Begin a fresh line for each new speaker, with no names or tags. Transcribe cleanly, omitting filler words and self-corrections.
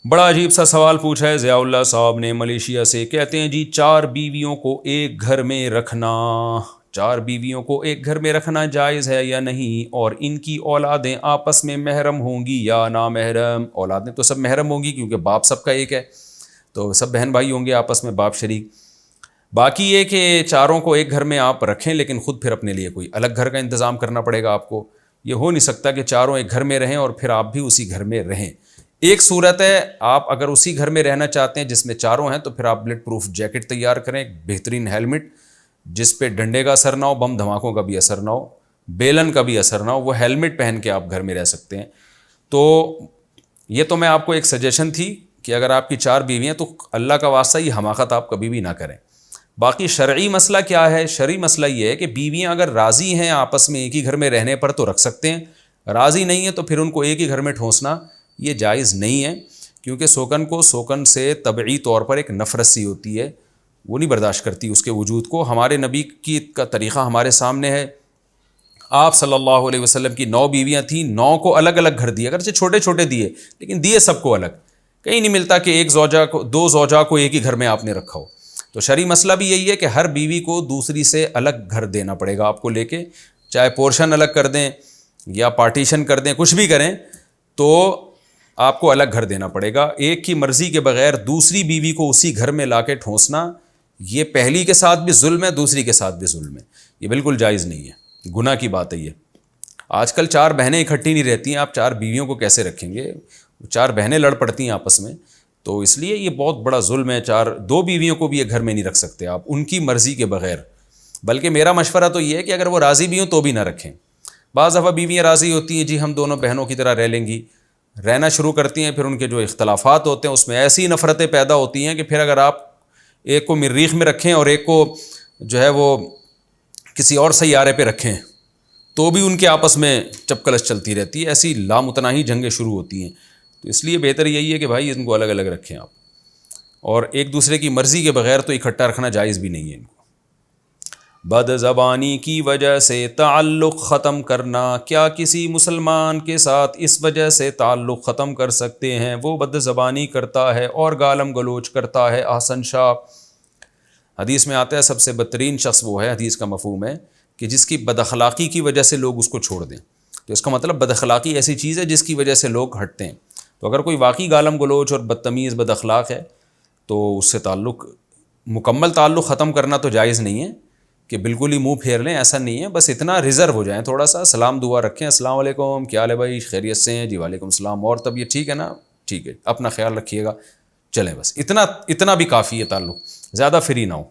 بڑا عجیب سا سوال پوچھا ہے ضیاء اللہ صاحب نے ملیشیا سے. کہتے ہیں جی 4 بیویوں کو ایک گھر میں رکھنا، 4 بیویوں کو ایک گھر میں رکھنا جائز ہے یا نہیں؟ اور ان کی اولادیں آپس میں محرم ہوں گی یا نامحرم؟ اولادیں تو سب محرم ہوں گی کیونکہ باپ سب کا ایک ہے، تو سب بہن بھائی ہوں گے آپس میں، باپ شریک. باقی یہ کہ چاروں کو ایک گھر میں آپ رکھیں لیکن خود پھر اپنے لیے کوئی الگ گھر کا انتظام کرنا پڑے گا آپ کو. یہ ہو نہیں سکتا کہ چاروں ایک گھر میں رہیں اور پھر آپ بھی اسی گھر میں رہیں. ایک صورت ہے، آپ اگر اسی گھر میں رہنا چاہتے ہیں جس میں چاروں ہیں تو پھر آپ بلٹ پروف جیکٹ تیار کریں، بہترین ہیلمٹ جس پہ ڈنڈے کا اثر نہ ہو، بم دھماکوں کا بھی اثر نہ ہو، بیلن کا بھی اثر نہ ہو، وہ ہیلمٹ پہن کے آپ گھر میں رہ سکتے ہیں. تو یہ تو میں آپ کو ایک سجیشن تھی کہ اگر آپ کی 4 بیویاں تو اللہ کا واسطہ یہ حماقت آپ کبھی بھی نہ کریں. باقی شرعی مسئلہ کیا ہے؟ شرعی مسئلہ یہ ہے کہ بیویاں اگر راضی ہیں آپس میں ایک ہی گھر میں رہنے پر تو رکھ سکتے ہیں، راضی نہیں ہیں تو پھر ان کو ایک ہی گھر میں ٹھونسنا یہ جائز نہیں ہے، کیونکہ سوکن سے طبعی طور پر ایک نفرت سی ہوتی ہے، وہ نہیں برداشت کرتی اس کے وجود کو. ہمارے نبی کی کا طریقہ ہمارے سامنے ہے. آپ صلی اللہ علیہ وسلم کی 9 بیویاں تھیں، 9 کو الگ الگ گھر دیے، اگرچہ چھوٹے چھوٹے دیے لیکن دیے سب کو الگ. کہیں نہیں ملتا کہ ایک زوجہ کو 2 زوجہ کو ایک ہی گھر میں آپ نے رکھا ہو. تو شرعی مسئلہ بھی یہی ہے کہ ہر بیوی کو دوسری سے الگ گھر دینا پڑے گا آپ کو لے کے، چاہے پورشن الگ کر دیں یا پارٹیشن کر دیں، کچھ بھی کریں تو آپ کو الگ گھر دینا پڑے گا. ایک کی مرضی کے بغیر دوسری بیوی کو اسی گھر میں لا کے ٹھونسنا یہ پہلی کے ساتھ بھی ظلم ہے، دوسری کے ساتھ بھی ظلم ہے. یہ بالکل جائز نہیں ہے، گناہ کی بات ہے یہ. آج کل 4 بہنیں اکٹھی نہیں رہتی ہیں، آپ 4 بیویوں کو کیسے رکھیں گے؟ 4 بہنیں لڑ پڑتی ہیں آپس میں، تو اس لیے یہ بہت بڑا ظلم ہے. 2 بیویوں کو بھی ایک گھر میں نہیں رکھ سکتے آپ ان کی مرضی کے بغیر. بلکہ میرا مشورہ تو یہ ہے کہ اگر وہ راضی بھی ہوں تو بھی نہ رکھیں. بعض دفعہ بیویاں راضی ہوتی ہیں جی ہم دونوں بہنوں کی طرح رہ لیں گی، رہنا شروع کرتی ہیں، پھر ان کے جو اختلافات ہوتے ہیں اس میں ایسی نفرتیں پیدا ہوتی ہیں کہ پھر اگر آپ ایک کو مریخ میں رکھیں اور ایک کو جو ہے وہ کسی اور سیارے پہ رکھیں تو بھی ان کے آپس میں چپکلش چلتی رہتی ہے، ایسی لامتناہی جنگیں شروع ہوتی ہیں. تو اس لیے بہتر یہی ہے کہ بھائی ان کو الگ الگ رکھیں آپ، اور ایک دوسرے کی مرضی کے بغیر تو اکٹھا رکھنا جائز بھی نہیں ہے ان کو. بد زبانی کی وجہ سے تعلق ختم کرنا، کیا کسی مسلمان کے ساتھ اس وجہ سے تعلق ختم کر سکتے ہیں؟ وہ بد زبانی کرتا ہے اور گالم گلوچ کرتا ہے. احسن شاہ، حدیث میں آتا ہے سب سے بدترین شخص وہ ہے، حدیث کا مفہوم ہے کہ جس کی بد اخلاقی کی وجہ سے لوگ اس کو چھوڑ دیں. تو اس کا مطلب بد اخلاقی ایسی چیز ہے جس کی وجہ سے لوگ ہٹتے ہیں. تو اگر کوئی واقعی گالم گلوچ اور بدتمیز بد اخلاق ہے تو اس سے مکمل تعلق ختم کرنا تو جائز نہیں ہے کہ بالکل ہی منہ پھیر لیں، ایسا نہیں ہے. بس اتنا ریزرو ہو جائیں، تھوڑا سا سلام دعا رکھیں، السلام علیکم، کیا حال ہے بھائی، خیریت سے ہیں جی، وعلیکم السلام، اور طبیعت ٹھیک ہے نا، ٹھیک ہے، اپنا خیال رکھیے گا، چلیں بس اتنا بھی کافی ہے. تعلق زیادہ فری نہ ہو.